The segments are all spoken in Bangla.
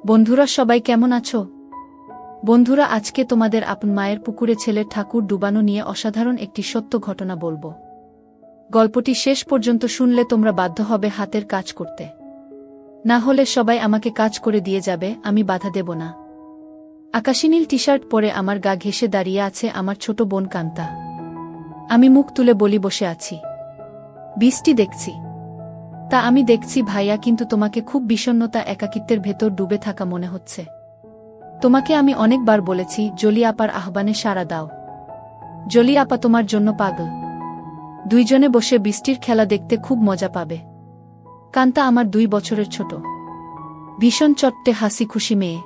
বন্ধুরা সবাই কেমন আছো? বন্ধুরা আজকে তোমাদের আপন মায়ের পুকুরে ছেলের ঠাকুর ডুবানো নিয়ে অসাধারণ একটি সত্য ঘটনা বলবো। গল্পটি শেষ পর্যন্ত শুনলে তোমরা বাধ্য হবে হাতের কাজ করতে। না হলে সবাই আমাকে কাজ করে দিয়ে যাবে, আমি বাধা দেব না। আকাশী নীল টি-শার্ট পরে আমার গা ঘেঁষে দাঁড়িয়ে আছে আমার ছোট বোন কান্তা। আমি মুখ তুলে বলি বসে আছি, বৃষ্টি দেখছি। তা আমি দেখছি ভাইয়া, কিন্তু তোমাকে খুব বিষণ্ণতা একাকিত্বের ভেতর ডুবে থাকা মনে হচ্ছে। তোমাকে আমি অনেকবার বলেছি জলি আপার আহ্বানে সাড়া দাও। জলি আপা তোমার জন্য পাগল। দুইজনে বসে বৃষ্টির খেলা দেখতে খুব মজা পাবে। কান্তা আমার 2 বছরের ছোট, ভীষণ চট্টে হাসি খুশি মেয়ে,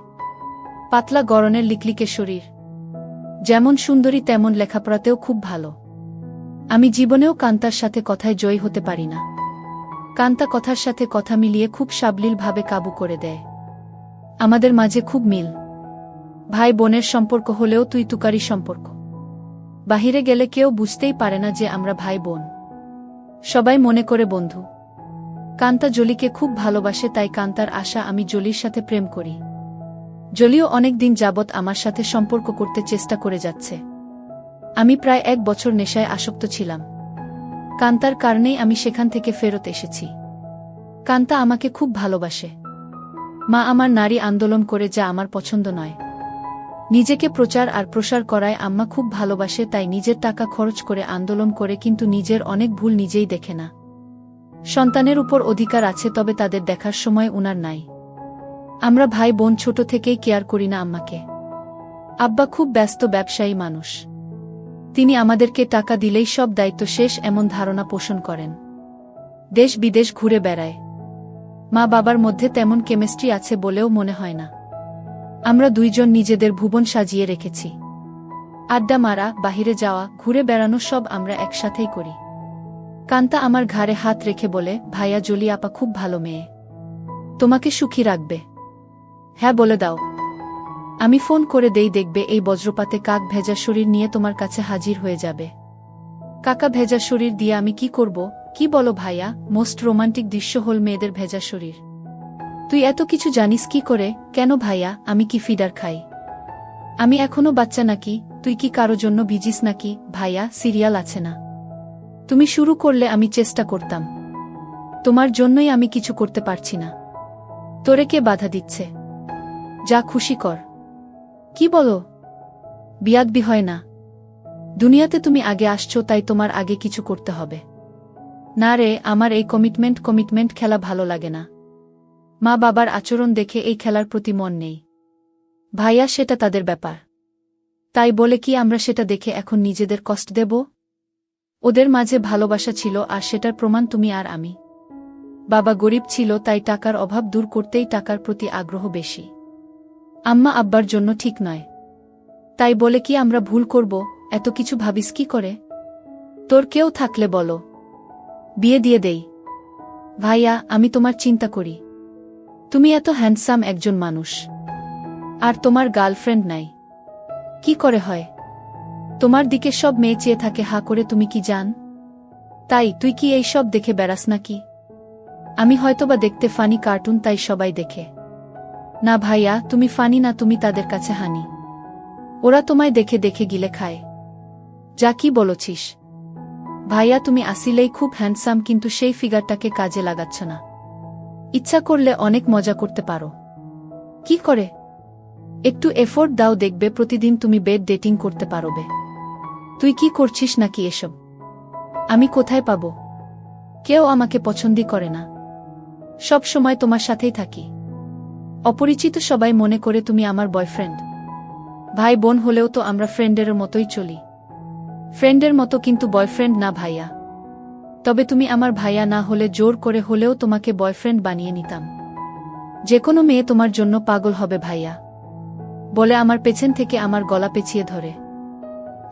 পাতলা গড়নের লিকলিকে শরীর, যেমন সুন্দরী তেমন লেখাপড়াতেও খুব ভালো। আমি জীবনেও কান্তার সাথে কথায় জয়ী হতে পারি না। কান্তা কথার সাথে কথা মিলিয়ে খুব সাবলীলভাবে কাবু করে দেয়। আমাদের মাঝে খুব মিল, ভাই বোনের সম্পর্ক হলেও তুই তুকারি সম্পর্ক। বাহিরে গেলে কেউ বুঝতেই পারে না যে আমরা ভাই বোন, সবাই মনে করে বন্ধু। কান্তা জলিকে খুব ভালোবাসে, তাই কান্তার আশা আমি জলির সাথে প্রেম করি। জলিও অনেক দিন যাবৎ আমার সাথে সম্পর্ক করতে চেষ্টা করে যাচ্ছে। আমি প্রায় 1 বছর নেশায় আসক্ত ছিলাম। কান্তার কারণেই আমি সেখান থেকে ফেরত এসেছি। কান্তা আমাকে খুব ভালোবাসে। মা আমার নারী আন্দোলন করে, যা আমার পছন্দ নয়। নিজেকে প্রচার আর প্রসার করায় আম্মা খুব ভালোবাসে, তাই নিজের টাকা খরচ করে আন্দোলন করে, কিন্তু নিজের অনেক ভুল নিজেই দেখে না। সন্তানের উপর অধিকার আছে, তবে তাদের দেখার সময় উনার নাই। আমরা ভাই বোন ছোট থেকেই কেয়ার করি না আম্মাকে। আব্বা খুব ব্যস্ত ব্যবসায়ী মানুষ। তিনি আমাদেরকে টাকা দিলেই সব দায়িত্ব শেষ, এমন ধারণা পোষণ করেন। দেশ বিদেশ ঘুরে বেড়ায়। মা বাবার মধ্যে তেমন কেমিস্ট্রি আছে বলেও মনে হয় না। আমরা দুইজন নিজেদের ভুবন সাজিয়ে রেখেছি। আড্ডা মারা, বাহিরে যাওয়া, ঘুরে বেড়ানো সব আমরা একসাথেই করি। কান্তা আমার ঘাড়ে হাত রেখে বলে, ভাইয়া জলি আপা খুব ভালো মেয়ে, তোমাকে সুখী রাখবে। হ্যাঁ বলে দাও। আমি ফোন করে দেই, দেখবে এই বজ্রপাতে কাক ভেজা শরীর নিয়ে তোমার কাছে হাজির হয়ে যাবে। কাকা ভেজা শরীর দিয়ে আমি কি করব? কি বলো ভাইয়া? মোস্ট রোমান্টিক দৃশ্য হল মেয়েদের ভেজা শরীর। তুই এত কিছু জানিস কি করে? কেন ভাইয়া, আমি কি ফিডার খাই? আমি এখনো বাচ্চা নাকি? তুই কি কারো জন্য ভিজিস নাকি? ভাইয়া, সিরিয়াল আছে না? তুমি শুরু করলে আমি চেষ্টা করতাম। তোমার জন্যই আমি কিছু করতে পারছি না। তোরে কে বাধা দিচ্ছে? যা খুশি কর। কি বলো? বিয়াদবি হয় না। দুনিয়াতে তুমি আগে আসছো, তাই তোমার আগে কিছু করতে হবে। না রে, আমার এই কমিটমেন্ট খেলা ভালো লাগে না। মা বাবার আচরণ দেখে এই খেলার প্রতি মন নেই। ভাইয়া, সেটা তাদের ব্যাপার। তাই বলে কি আমরা সেটা দেখে এখন নিজেদের কষ্ট দেব? ওদের মাঝে ভালোবাসা ছিল, আর সেটার প্রমাণ তুমি আর আমি। বাবা গরিব ছিল, তাই টাকার অভাব দূর করতেই টাকার প্রতি আগ্রহ বেশি। আম্মা আব্বার জন্য ঠিক নয়। তাই বলে কি আমরা ভুল করব? এত কিছু ভাবিস কি করে? তোর কেউ থাকলে বলো, বিয়ে দিয়ে দেই। ভাইয়া, আমি তোমার চিন্তা করি। তুমি এত হ্যান্ডসাম একজন মানুষ, আর তোমার গার্লফ্রেন্ড নাই। কি করে হয়? তোমার দিকে সব মেয়ে চেয়ে থাকে হা করে, তুমি কি জান? তাই তুই কি এই সব দেখে বেড়াস নাকি? আমি হয়তোবা দেখতে ফানি কার্টুন, তাই সবাই দেখে। না ভাইয়া, তুমি ফানি না, তুমি তাদের কাছে হানি। ওরা তোমায় দেখে দেখে গিলে খায়। যা কি বলছিস? ভাইয়া, তুমি আসিলেই খুব হ্যান্ডসাম, কিন্তু সেই ফিগারটাকে কাজে লাগাচ্ছ না। ইচ্ছা করলে অনেক মজা করতে পারো। কি করে? একটু এফোর্ট দাও, দেখবে প্রতিদিন তুমি বেড ডেটিং করতে পারবে। তুই কি করছিস নাকি এসব? আমি কোথায় পাবো? কেউ আমাকে পছন্দই করে না। সব সময় তোমার সাথেই থাকি। অপরিচিত সবাই মনে করে তুমি আমার বয়ফ্রেন্ড। ভাই বোন হলেও তো আমরা ফ্রেন্ডের মতোই চলি। ফ্রেন্ডের মতো, কিন্তু বয়ফ্রেন্ড না ভাইয়া। তবে তুমি আমার ভাইয়া না হলে জোর করে হলেও তোমাকে বয়ফ্রেন্ড বানিয়ে নিতাম। যে কোনো মেয়ে তোমার জন্য পাগল হবে ভাইয়া, বলে আমার পেছন থেকে আমার গলা পেঁচিয়ে ধরে।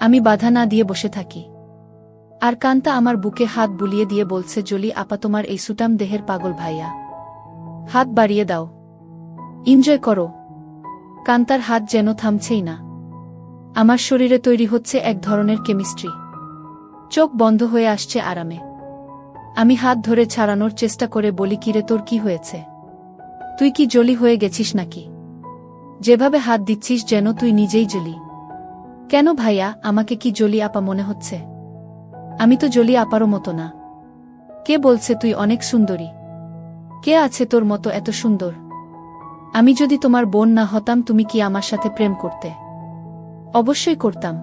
আমি বাধা না দিয়ে বসে থাকি। আর কান্তা আমার বুকে হাত বুলিয়ে দিয়ে বলছে, জলি আপা তোমার এই সুটাম দেহের পাগল ভাইয়া। হাত বাড়িয়ে দাও, এনজয় করো। কান্তার হাত যেন থামছেই না। আমার শরীরে তৈরি হচ্ছে এক ধরনের কেমিস্ট্রি। চোখ বন্ধ হয়ে আসছে আরামে। আমি হাত ধরে ছাড়ানোর চেষ্টা করে বলি, কিরে তোর কি হয়েছে? তুই কি জলি হয়ে গেছিস নাকি? যেভাবে হাত দিচ্ছিস যেন তুই নিজেই জলি। কেন ভাইয়া, আমাকে কি জলি আপা মনে হচ্ছে? আমি তো জলি আপারও মতো না। কে বলছে তুই অনেক সুন্দরী? কে আছে তোর মতো এত সুন্দর? আমি যদি তোমার বোন না হতাম তুমি কি আমার সাথে প্রেম করতে? অবশ্যই করতাম।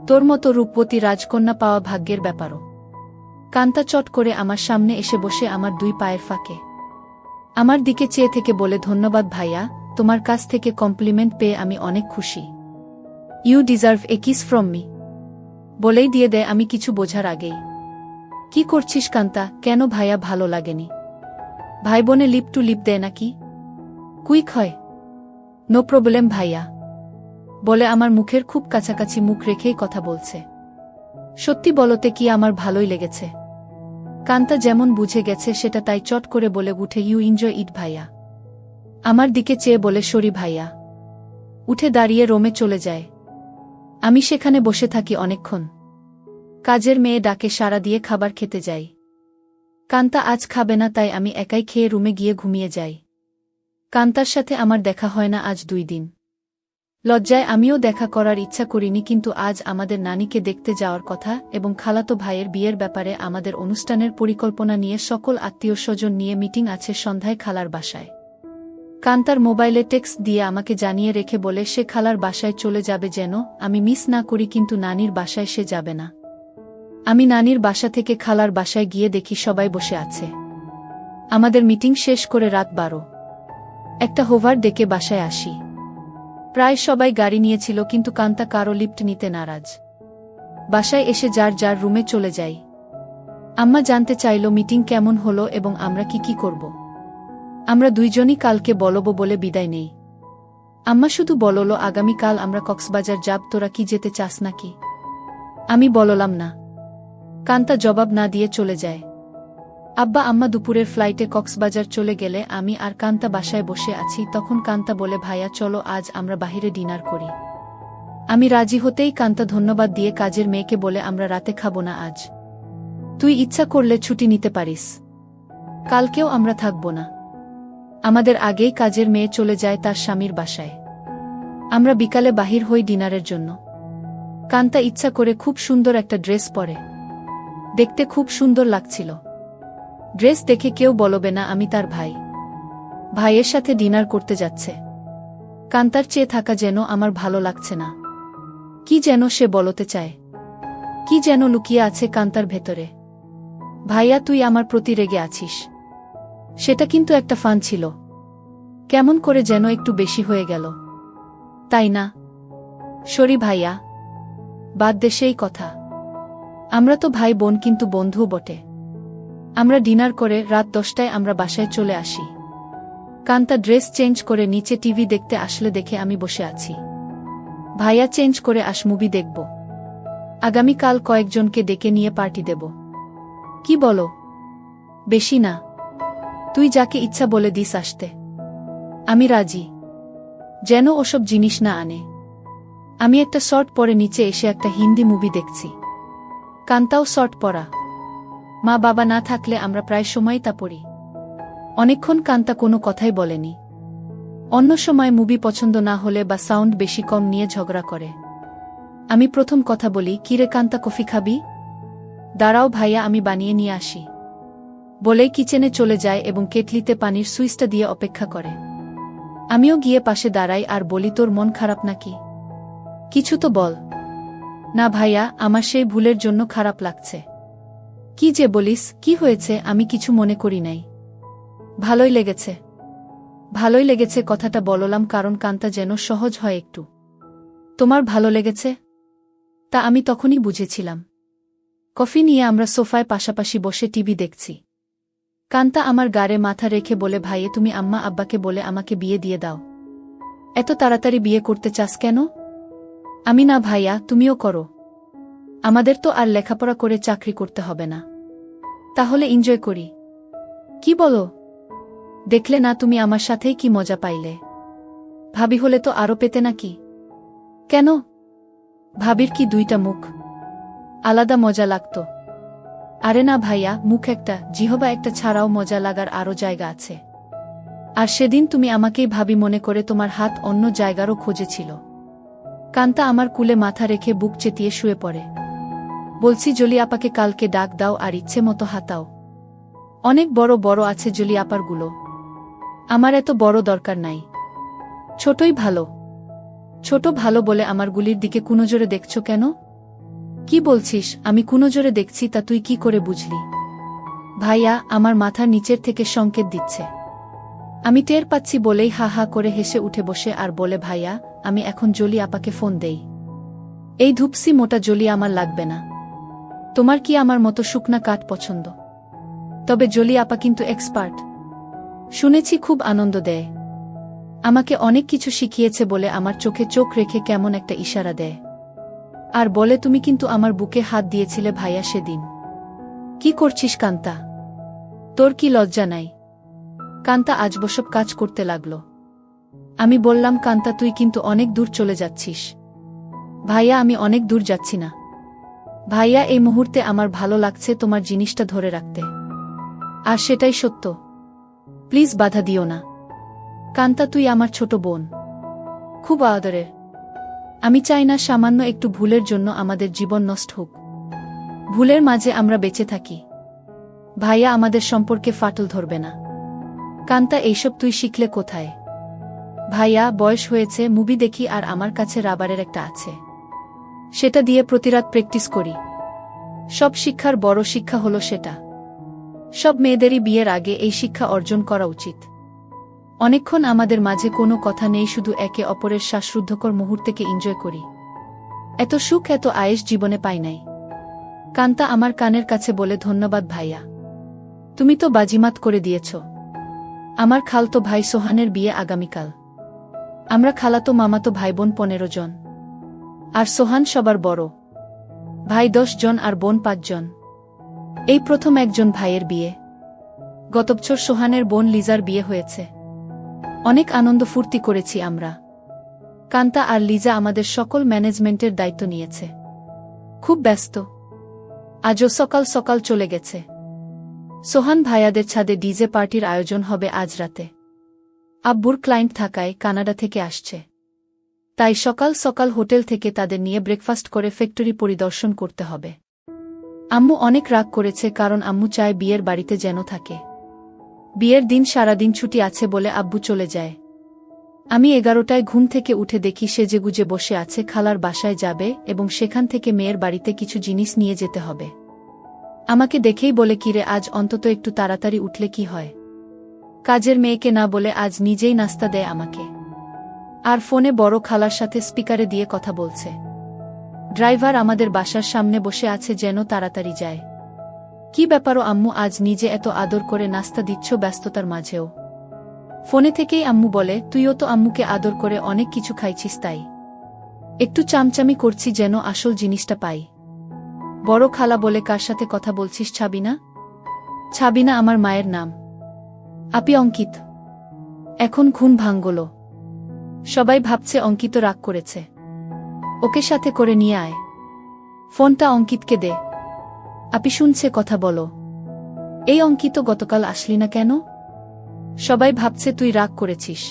তোর মতো রূপবতী রাজকন্যা পাওয়া ভাগ্যের ব্যাপারও। কান্তা চট করে আমার সামনে এসে বসে আমার দুই পায়ের ফাঁকে আমার দিকে চেয়ে থেকে বলে, ধন্যবাদ ভাইয়া, তোমার কাছ থেকে কমপ্লিমেন্ট পেয়ে আমি অনেক খুশি। You deserve a kiss from me. বলেই দিয়ে দেয় আমি কিছু বোঝার আগেই। কি করছিস কান্তা? কেন ভাইয়া ভালো লাগেনি? ভাই বোনে লিপ টু লিপ দেয় নাকি? কুইক হয়। নো প্রবলেম ভাইয়া। বলে আমার মুখের খুব কাছাকাছি মুখ রেখেই কথা বলছে। সত্যি বলতে কি আমার ভালোই লেগেছে। কান্তা যেমন বুঝে গেছে সেটা তাই চট করে বলে উঠে, ইউ এনজয় ইট ভাইয়া। আমার দিকে চেয়ে বলে, সরি ভাইয়া। উঠে দাঁড়িয়ে রোমে চলে যায়। আমি সেখানে বসে থাকি অনেকক্ষণ। কাজের মেয়ে ডাকে সাড়া দিয়ে খাবার খেতে যাই। কান্তা আজ খাবে না তাই আমি একাই খেয়ে রুমে গিয়ে ঘুমিয়ে যাই। কান্তার সাথে আমার দেখা হয় না আজ 2 দিন। লজ্জায় আমিও দেখা করার ইচ্ছা করিনি, কিন্তু আজ আমাদের নানিকে দেখতে যাওয়ার কথা এবং খালাতো ভাইয়ের বিয়ের ব্যাপারে আমাদের অনুষ্ঠানের পরিকল্পনা নিয়ে সকল আত্মীয়স্বজন নিয়ে মিটিং আছে সন্ধ্যায় খালার বাসায়। কান্তার মোবাইলে টেক্সট দিয়ে আমাকে জানিয়ে রেখে বলে সে খালার বাসায় চলে যাবে যেন আমি মিস না করি, কিন্তু নানির বাসায় সে যাবে না। আমি নানির বাসা থেকে খালার বাসায় গিয়ে দেখি সবাই বসে আছে। আমাদের মিটিং শেষ করে রাত 12। একটা হোভার ডেকে বাসায় আসি। প্রায় সবাই গাড়ি নিয়েছিল, কিন্তু কান্তা কারো লিফট নিতে নারাজ। বাসায় এসে যার যার রুমে চলে যাই। আম্মা জানতে চাইল মিটিং কেমন হলো এবং আমরা কি করব। আমরা দুইজনই কালকে বলবো বলে বিদায় নেই। আম্মা শুধু বলল, আগামীকাল আমরা কক্সবাজার যাব, তোরা কি যেতে চাস নাকি? আমি বললাম না। কান্তা জবাব না দিয়ে চলে যায়। আব্বা আম্মা দুপুরের ফ্লাইটে কক্সবাজার চলে গেলে আমি আর কান্তা বাসায় বসে আছি। তখন কান্তা বলে, ভাইয়া চলো আজ আমরা বাহিরে ডিনার করি। আমি রাজি হতেই কান্তা ধন্যবাদ দিয়ে কাজের মেয়েকে বলে, আমরা রাতে খাবো না আজ। তুই ইচ্ছা করলে ছুটি নিতে পারিস। কালকেও আমরা থাকব না। আমাদের আগেই কাজের মেয়ে চলে যায় তার স্বামীর বাসায়। আমরা বিকালে বাহির হই ডিনারের জন্য। কান্তা ইচ্ছা করে খুব সুন্দর একটা ড্রেস পরে। দেখতে খুব সুন্দর লাগছিল। ড্রেস দেখে কেউ বলবে না আমি তার ভাই। ভাইয়ের সাথে ডিনার করতে যাচ্ছে। কান্তার চেয়ে থাকা যেন আমার ভালো লাগছে না। কি যেন সে বলতে চায়। কি যেন লুকিয়ে আছে কান্তার ভেতরে। ভাইয়া তুই আমার প্রতি রেগে আছিস। সেটা কিন্তু একটা ফান ছিল। কেমন করে যেন একটু বেশি হয়ে গেল, তাই না? সরি ভাইয়া, বাদ দে সেই কথা। আমরা তো ভাই বোন, কিন্তু বন্ধুও বটে। আমরা ডিনার করে রাত 10টায় আমরা বাসায় চলে আসি। কান্তা ড্রেস চেঞ্জ করে নিচে টিভি দেখতে আসলে দেখে আমি বসে আছি। ভাইয়া চেঞ্জ করে আস, মুভি দেখব। আগামীকাল কয়েকজনকে ডেকে নিয়ে পার্টি দেব। কি বলো? বেশি না, তুই যাকে ইচ্ছা বলে দিস আসতে। আমি রাজি। যেন ওসব জিনিস না আনে। আমি একটা শর্ট পরে নিচে এসে একটা হিন্দি মুভি দেখছি। কান্তাও শর্ট পরা। মা বাবা না থাকলে আমরা প্রায় সময় তা পড়ি। অনেকক্ষণ কান্তা কোনো কথাই বলেনি। অন্য সময় মুভি পছন্দ না হলে বা সাউন্ড বেশি কম নিয়ে ঝগড়া করে। আমি প্রথম কথা বলি, কিরে কান্তা কফি খাবি? দাঁড়াও ভাইয়া, আমি বানিয়ে নিয়ে আসি। বলেই কিচেনে চলে যায় এবং কেটলিতে পানির সুইচটা দিয়ে অপেক্ষা করে। আমিও গিয়ে পাশে দাঁড়াই আর বলি, তোর মন খারাপ নাকি? কিছু তো বল। না ভাইয়া, আমার সেই ভুলের জন্য খারাপ লাগছে। কি যে বলিস, কি হয়েছে? আমি কিছু মনে করি নাই। ভালোই লেগেছে। ভালোই লেগেছে কথাটা বললাম কারণ কান্তা যেন সহজ হয় একটু। তোমার ভালো লেগেছে? তা আমি তখনই বুঝেছিলাম। কফি নিয়ে আমরা সোফায় পাশাপাশি বসে টিভি দেখছি। কান্তা আমার গাড়ে মাথা রেখে বলে, ভাইয়ে তুমি আম্মা আব্বাকে বলে আমাকে বিয়ে দিয়ে দাও। এত তাড়াতাড়ি বিয়ে করতে চাস কেন? আমি না ভাইয়া, তুমিও করো। আমাদের তো আর লেখাপড়া করে চাকরি করতে হবে না। তাহলে এনজয় করি। কি বলো? দেখলে না তুমি আমার সাথেই কি মজা পাইলে। ভাবি হলে তো আরো পেতে নাকি? কেন? ভাবির কি 2টা মুখ? আলাদা মজা লাগতো। আরে না ভাইয়া, মুখ একটা, জিহবা একটা ছাড়াও মজা লাগার আরো জায়গা আছে। আর সেদিন তুমি আমাকেই ভাবি মনে করে তোমার হাত অন্য জায়গারও খোঁজেছিল। কান্তা আমার কুলে মাথা রেখে বুক চেতিয়ে শুয়ে পড়ে। বলছি জলি আপাকে কালকে ডাক দাও আর ইচ্ছে মতো হাতাও। অনেক বড় বড় আছে জলি আপারগুলো, আমার এত বড় দরকার নাই, ছোটই ভালো। ছোট ভালো বলে আমার গুলির দিকে কুনজরে দেখছ কেন? কি বলছিস? আমি কুনজরে দেখছি তা তুই কি করে বুঝলি? ভাইয়া আমার মাথার নিচের থেকে সংকেত দিচ্ছে। আমি টের পাচ্ছি বলেই হা হা করে হেসে উঠে বসে আর বলে, ভাইয়া আমি এখন জলি আপাকে ফোন দেই। এই ধূপসি মোটা জলি আমার লাগবে না। তোমার কি আমার মতো শুকনা কাঠ পছন্দ? তবে জলি আপা কিন্তু এক্সপার্ট, শুনেছি খুব আনন্দ দেয়। আমাকে অনেক কিছু শিখিয়েছে বলে আমার চোখে চোখ রেখে কেমন একটা ইশারা দেয় আর বলে, তুমি কিন্তু আমার বুকে হাত দিয়েছিলে ভাইয়া সেদিন। কি করছিস কান্তা? তোর কি লজ্জা নাই? কান্তা আজবসব কাজ করতে লাগল। আমি বললাম, কান্তা তুই কিন্তু অনেক দূর চলে যাচ্ছিস। ভাইয়া আমি অনেক দূর যাচ্ছি না ভাইয়া, এই মুহূর্তে আমার ভালো লাগছে তোমার জিনিসটা ধরে রাখতে, আর সেটাই সত্য। প্লিজ বাধা দিও না। কান্তা তুই আমার ছোট বোন, খুব আদরের। আমি চাই না সামান্য একটু ভুলের জন্য আমাদের জীবন নষ্ট হোক। ভুলের মাঝে আমরা বেঁচে থাকি। ভাইয়া আমাদের সম্পর্কে ফাটল ধরবে না। কান্তা এইসব তুই শিখলে কোথায়? ভাইয়া বয়স হয়েছে, মুভি দেখি আর আমার কাছে রাবারের একটা আছে, সেটা দিয়ে প্রতিরাত প্র্যাকটিস করি। সব শিক্ষার বড় শিক্ষা হলো সেটা। সব মেয়েদেরই বিয়ের আগে এই শিক্ষা অর্জন করা উচিত। অনেকক্ষণ আমাদের মাঝে কোনো কথা নেই, শুধু একে অপরের শ্বাসরুদ্ধকর মুহূর্তকে এনজয় করি। এত সুখ এত আয়েশ জীবনে পাই নাই। কান্তা আমার কানের কাছে বলে, ধন্যবাদ ভাইয়া, তুমি তো বাজিমাত করে দিয়েছ। আমার খালতো ভাই সোহানের বিয়ে আগামীকাল। আমরা খালাতো মামাতো ভাইবোন 15 জন, আর সোহান সবার বড়। ভাই 10 জন আর বোন 5 জন। এই প্রথম একজন ভাইয়ের বিয়ে। গত বছর সোহানের বোন লিজার বিয়ে হয়েছে। অনেক আনন্দ ফুর্তি করেছি আমরা। কান্তা আর লিজা আমাদের সকল ম্যানেজমেন্টের দায়িত্ব নিয়েছে। খুব ব্যস্ত। আজও সকাল সকাল চলে গেছে। সোহান ভাইয়াদের ছাদে ডিজে পার্টির আয়োজন হবে আজ রাতে। আব্বুর ক্লায়েন্ট থাকায় কানাডা থেকে আসছে, তাই সকাল সকাল হোটেল থেকে তাদের নিয়ে ব্রেকফাস্ট করে ফ্যাক্টরি পরিদর্শন করতে হবে। আম্মু অনেক রাগ করেছে, কারণ আম্মু চায় বিয়ের বাড়িতে যেন থাকে। বিয়ের দিন সারাদিন ছুটি আছে বলে আব্বু চলে যায়। আমি 11টায় ঘুম থেকে উঠে দেখি সেজেগুজে বসে আছে, খালার বাসায় যাবে এবং সেখান থেকে মেয়ের বাড়িতে কিছু জিনিস নিয়ে যেতে হবে। আমাকে দেখেই বলে, কিরে আজ অন্তত একটু তাড়াতাড়ি উঠলে কি হয়? কাজের মেয়েকে না বলে আজ নিজেই নাস্তা দেয় আমাকে। আর ফোনে বড় খালার সাথে স্পিকারে দিয়ে কথা বলছে। ড্রাইভার আমাদের বাসার সামনে বসে আছে, যেন তাড়াতাড়ি যায়। কি ব্যাপারও আম্মু, আজ নিজে এত আদর করে নাস্তা দিচ্ছ ব্যস্ততার মাঝেও? ফোনে থেকেই আম্মু বলে, তুইও তো আম্মুকে আদর করে অনেক কিছু খাইছিস, তাই একটু চামচামি করছি যেন আসল জিনিসটা পাই। বড় খালা বলে, কার সাথে কথা বলছিস? ছাবিনা? ছাবিনা আমার মায়ের নাম। আপি অঙ্কিত। এখন ঘুম ভাঙল। সবাই ভাবছে অঙ্কিত রাগ করেছে। ওকে সাথে করে নিয়ে আয়। ফোনটা অঙ্কিতকে দে। আপি শুনছে, কথা বলো। এই অঙ্কিত, গতকাল আসলি না কেন? সবাই ভাবছে তুই রাগ করেছিস।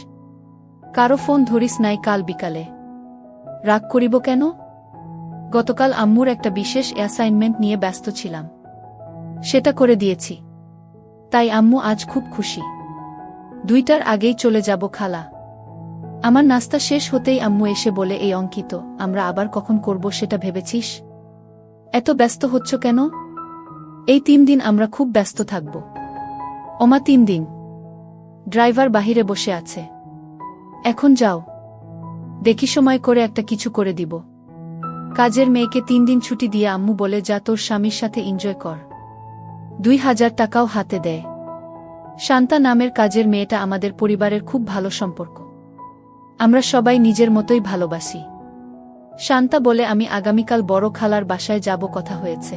কারো ফোন ধরিস নাই কাল বিকালে? রাগ করিব কেন? গতকাল আম্মুর একটা বিশেষ অ্যাসাইনমেন্ট নিয়ে ব্যস্ত ছিলাম, সেটা করে দিয়েছি, তাই আম্মু আজ খুব খুশি। 2টার আগেই চলে যাব খালা। আমার নাস্তা শেষ হতেই আম্মু এসে বলে, এই অঙ্কিত, আমরা আবার কখন করব সেটা ভেবেছিস? এত ব্যস্ত হচ্ছ কেন? এই 3 দিন আমরা খুব ব্যস্ত থাকব। ওমা 3 দিন? ড্রাইভার বাহিরে বসে আছে। এখন যাও, দেখি সময় করে একটা কিছু করে দিব। কাজের মেয়েকে 3 দিন ছুটি দিয়ে আম্মু বলে, যা তোর স্বামীর সাথে এনজয় কর। 2000 টাকাও হাতে দেয়। শান্তা নামের কাজের মেয়েটা আমাদের পরিবারের খুব ভালো সম্পর্ক। আমরা সবাই নিজের মতোই ভালোবাসি। শান্তা বলে, আমি আগামীকাল বড় খালার বাসায় যাব, কথা হয়েছে।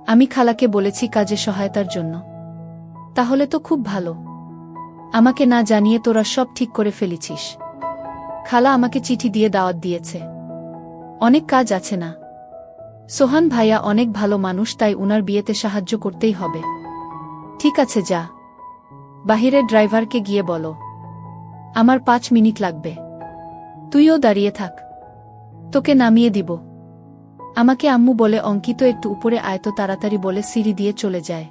আমি খালাকে বলেছি কাজে সহায়তার জন্য। তাহলে তো খুব ভালো। আমাকে না জানিয়ে তোরা সব ঠিক করে ফেলেছিস। খালা আমাকে চিঠি দিয়ে দাওয়াত দিয়েছে। অনেক কাজ আছে না? সোহান ভাইয়া অনেক ভালো মানুষ, তাই উনার বিয়েতে সাহায্য করতেই হবে। ঠিক আছে, যা। বাহিরে ড্রাইভারকে গিয়ে বলো আমার 5 মিনিট লাগবে। তুইও দাঁড়িয়ে থাক, তোকে নামিয়ে দিব। আমাকে আম্মু বলে অঙ্কিত একটু উপরে আয় তো তাড়াতাড়ি বলে সিঁড়ি দিয়ে চলে যায়।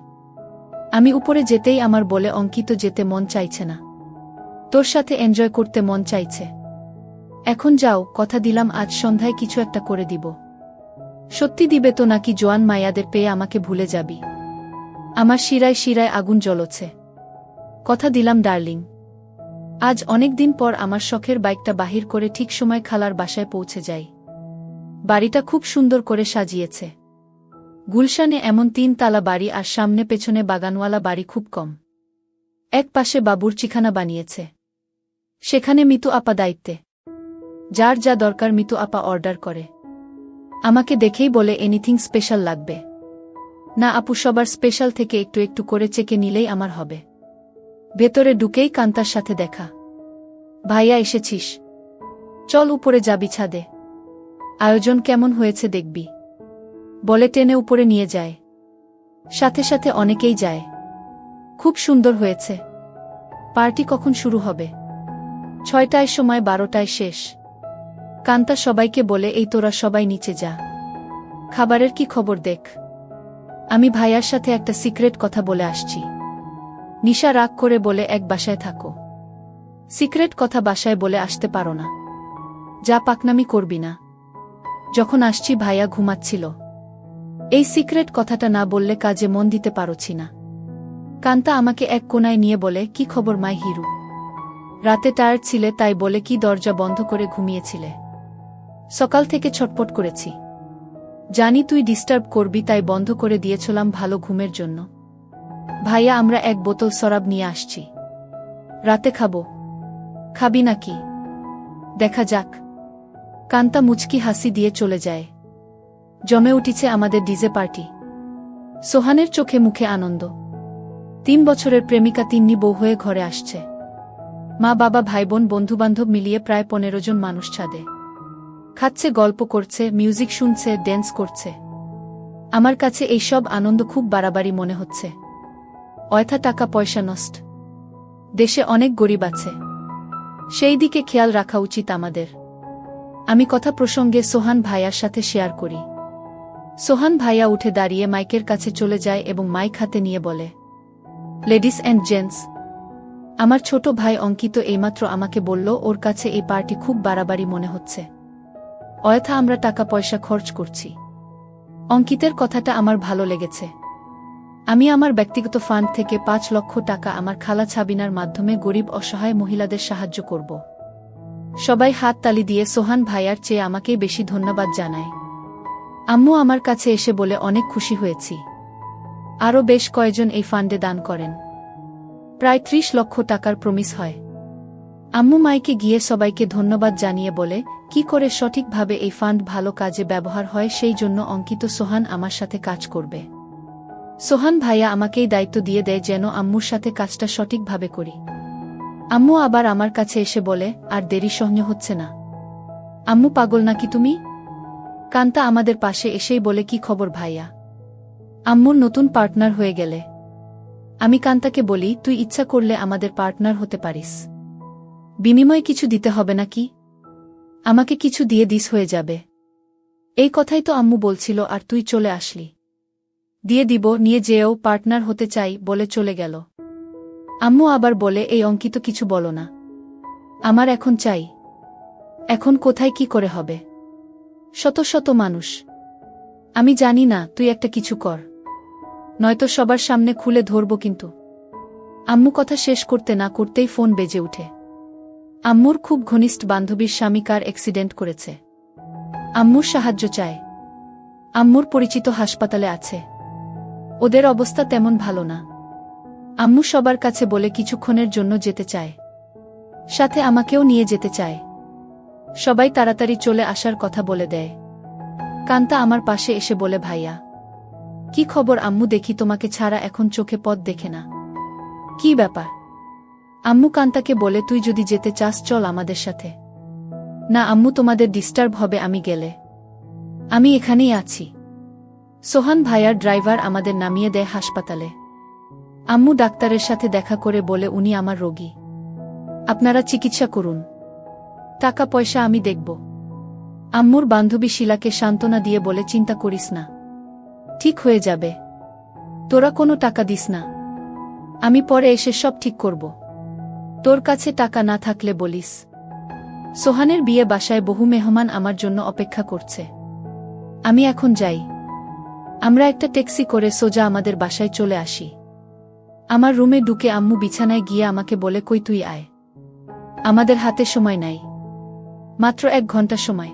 আমি উপরে যেতেই আমার বলে অঙ্কিত যেতে মন চাইছে না, তোর সাথে এনজয় করতে মন চাইছে। এখন যাও, কথা দিলাম আজ সন্ধ্যায় কিছু একটা করে দিব। সত্যি দিবে তো নাকি জোয়ান মায়াদের পেয়ে আমাকে ভুলে যাবি? আমার শিরায় শিরায় আগুন জ্বলছে। কথা দিলাম ডার্লিং। আজ অনেক দিন পর আমার শখের বাইকটা বাহির করে ঠিক সময় খালার বাসায় পৌঁছে যাই। বাড়িটা খুব সুন্দর করে সাজিয়েছে। গুলশানে এমন 3 তালা বাড়ি আর সামনে পেছনে বাগানওয়ালা বাড়ি খুব কম। এক পাশে বাবুর্চিখানা বানিয়েছে, সেখানে মিতু আপা দায়িত্বে। যার যা দরকার মিতু আপা অর্ডার করে। আমাকে দেখেই বলে এনিথিং স্পেশাল লাগবে? না আপু, সবার স্পেশাল থেকে একটু একটু করে চেকে নিলেই আমার হবে। ভেতরে ঢুকেই কান্তার সাথে দেখা। ভাইয়া এসেছিস? চল উপরে যাবি ছাদে, আয়োজন কেমন হয়েছে দেখবি। বলে টেনে উপরে নিয়ে যায়। সাথে সাথে অনেকেই যায়। খুব সুন্দর হয়েছে। পার্টি কখন শুরু হবে? 6টায় সময়, 12টায় শেষ। কান্তা সবাইকে বলে এই তোরা সবাই নিচে যা, খাবারের কি খবর দেখ। আমি ভাইয়ার সাথে একটা সিক্রেট কথা বলে আসছি। নিশা রাগ করে বলে এক বাসায় থাকো, সিক্রেট কথা বাসায় বলে আসতে পারো না। যা পাকনামি করবি না। যখন আসছি ভাইয়া ঘুমাচ্ছিল। এই সিক্রেট কথাটা না বললে কাজে মন দিতে পারছি না। কান্তা আমাকে এক কোনায় নিয়ে বলে কি খবর মাই হিরু? রাতে টায়ার্ড ছিলে তাই বলে কি দরজা বন্ধ করে ঘুমিয়েছিলে? সকাল থেকে ছটপট করেছি, জানি তুই ডিস্টার্ব করবি তাই বন্ধ করে দিয়েছিলাম ভালো ঘুমের জন্য। ভাইয়া আমরা 1 বোতল শরাব নিয়ে আসছি, রাতে খাবো। খাবি নাকি? দেখা যাক। কান্তা মুচকি হাসি দিয়ে চলে যায়। জমে উঠেছে আমাদের ডিজে পার্টি। সোহানের চোখে মুখে আনন্দ। 3 বছরের প্রেমিকা তিন্নি বউ হয়ে ঘরে আসছে। মা বাবা ভাইবোন বন্ধুবান্ধব মিলিয়ে প্রায় 15 জন মানুষ ছাদে খাচ্ছে, গল্প করছে, মিউজিক শুনছে, ড্যান্স করছে। আমার কাছে এই সব আনন্দ খুব বাড়াবাড়ি মনে হচ্ছে। অয়থা টাকা পয়সা নষ্ট। দেশে অনেক গরিব আছে, সেই দিকে খেয়াল রাখা উচিত আমাদের। আমি কথা প্রসঙ্গে সোহান ভাইয়ার সাথে শেয়ার করি। সোহান ভাইয়া উঠে দাঁড়িয়ে মাইকের কাছে চলে যায় এবং মাইক হাতে নিয়ে বলে, লেডিস অ্যান্ড জেন্টস, আমার ছোট ভাই অঙ্কিত এইমাত্র আমাকে বলল ওর কাছে এই পার্টি খুব বাড়াবাড়ি মনে হচ্ছে। অয়থা আমরা টাকা পয়সা খরচ করছি। অঙ্কিতের কথাটা আমার ভালো লেগেছে। আমি আমার ব্যক্তিগত ফান্ড থেকে 5 লক্ষ টাকা আমার খালা ছাবিনার মাধ্যমে গরিব অসহায় মহিলাদের সাহায্য করব। সবাই হাত তালি দিয়ে সোহান ভাইয়ার চেয়ে আমাকেই বেশি ধন্যবাদ জানায়। আম্মু আমার কাছে এসে বলে অনেক খুশি হয়েছি। আরও বেশ কয়েকজন এই ফান্ডে দান করেন। প্রায় 30 লক্ষ টাকার প্রমিস হয়। আম্মু মাইকে গিয়ে সবাইকে ধন্যবাদ জানিয়ে বলে কি করে সঠিকভাবে এই ফান্ড ভালো কাজে ব্যবহার হয় সেই জন্য অঙ্কিত সোহান আমার সাথে কাজ করবে। সোহান ভাইয়া আমাকেই দায়িত্ব দিয়ে দেয় যেন আম্মুর সাথে কাজটা সঠিকভাবে করি। আম্মু আবার আমার কাছে এসে বলে আর দেরি সহ্য হচ্ছে না। আম্মু পাগল নাকি তুমি? কান্তা আমাদের পাশে এসেই বলে কি খবর ভাইয়া? আম্মুর নতুন পার্টনার হয়ে গেলে। আমি কান্তাকে বলি তুই ইচ্ছা করলে আমাদের পার্টনার হতে পারিস। বিনিময়ে কিছু দিতে হবে নাকি? আমাকে কিছু দিয়ে দিস হয়ে যাবে। এই কথাই তো আম্মু বলছিল আর তুই চলে আসলি। দিয়ে দিব, নিয়ে যেও, পার্টনার হতে চাই বলে চলে গেল। আম্মু আবার বলে এই অঙ্কিত কিছু বলো না, আমার এখন চাই। এখন কোথায় কি করে হবে? শত শত মানুষ। আমি জানি না, তুই একটা কিছু কর, নয়তো সবার সামনে খুলে ধরব কিন্তু। আম্মু কথা শেষ করতে না করতেই ফোন বেজে উঠে। আম্মুর খুব ঘনিষ্ঠ বান্ধবীর স্বামী কার অ্যাক্সিডেন্ট করেছে। আম্মুর সাহায্য চায়। আম্মুর পরিচিত হাসপাতালে আছে। ওদের অবস্থা তেমন ভালো না। আম্মু সবার কাছে বলে কিছুক্ষণের জন্য যেতে চায়, সাথে আমাকেও নিয়ে যেতে চায়। সবাই তাড়াতাড়ি চলে আসার কথা বলে দেয়। কান্তা আমার পাশে এসে বলে ভাইয়া কি খবর? আম্মু দেখি তোমাকে ছাড়া এখন চোখে পথ দেখে না। কি ব্যাপার? আম্মু কান্তাকে বলে তুই যদি যেতে চাস চল আমাদের সাথে। না আম্মু, তোমাদের ডিস্টার্ব হবে আমি গেলে। আমি এখানেই আছি। সোহান ভাইয়ার ড্রাইভার আমাদের নামিয়ে দেয় হাসপাতালে। আম্মু ডাক্তারের সাথে দেখা করে বলে উনি আমার রোগী। আপনারা চিকিৎসা করুন, টাকা পয়সা আমি দেখব। আম্মুর বান্ধবী শিলাকে সান্ত্বনা দিয়ে বলে চিন্তা করিস না, ঠিক হয়ে যাবে, তোরা কোনো টাকা দিস না, আমি পরে এসে সব ঠিক করব। তোর কাছে টাকা না থাকলে বলিস। সোহানের বিয়ে বাসায় বহু মেহমান আমার জন্য অপেক্ষা করছে, আমি এখন যাই। আমরা একটা ট্যাক্সি করে সোজা আমাদের বাসায় চলে আসি। আমার রুমে ঢুকে আম্মু বিছানায় গিয়ে আমাকে বলে, কই তুই আয়, আমাদের হাতে সময় নাই, মাত্র 1 ঘন্টা সময়।